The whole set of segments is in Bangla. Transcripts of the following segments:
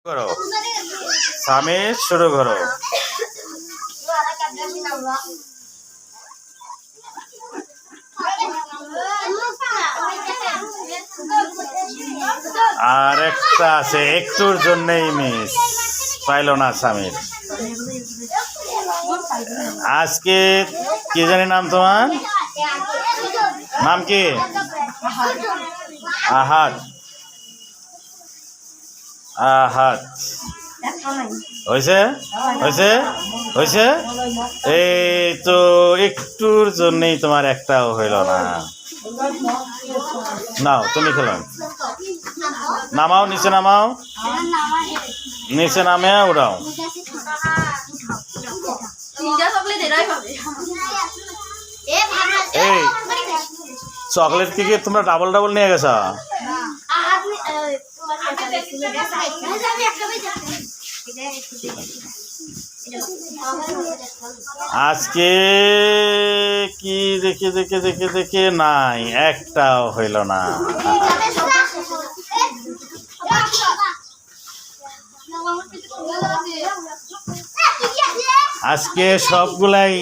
করো সামির শুরু করো। আর একটা আছে একটুর জন্যই মিস পাইল না সামির। আজকে কি জানি নাম তোমার? নাম কি? আহাদ। আহাদ হয়েছে হয়েছে হয়েছে। এই তো একটুর জন্যই তোমার একটাও হইল না। নাও তুমি খেলো, নামাও নিচে, নামাও নিচে, নামে উড়াও। এই চকলেট কি তোমরা ডাবল ডাবল নিয়ে গেছো? আজকে কি দেখে দেখে দেখে দেখে নাই, একটাও হইল না। আজকে সবগুলাই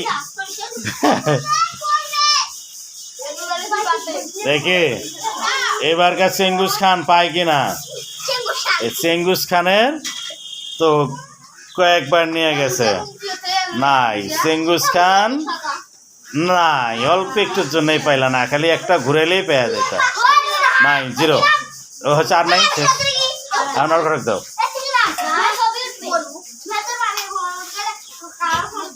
দেখে এবারকার চেঙ্গুস খান পায় কিনা। চেঙ্গুস খানের তো কয়েকবার নিয়ে গেছে, নাই চেঙ্গুস খান নাই, অল্প একটুর জন্যই পাইলা না, খালি একটা ঘুরেলেই পেয়ে যেত। নাই, জিরো। ও হচ্ছে আর নাই, শেষ। আর দাও।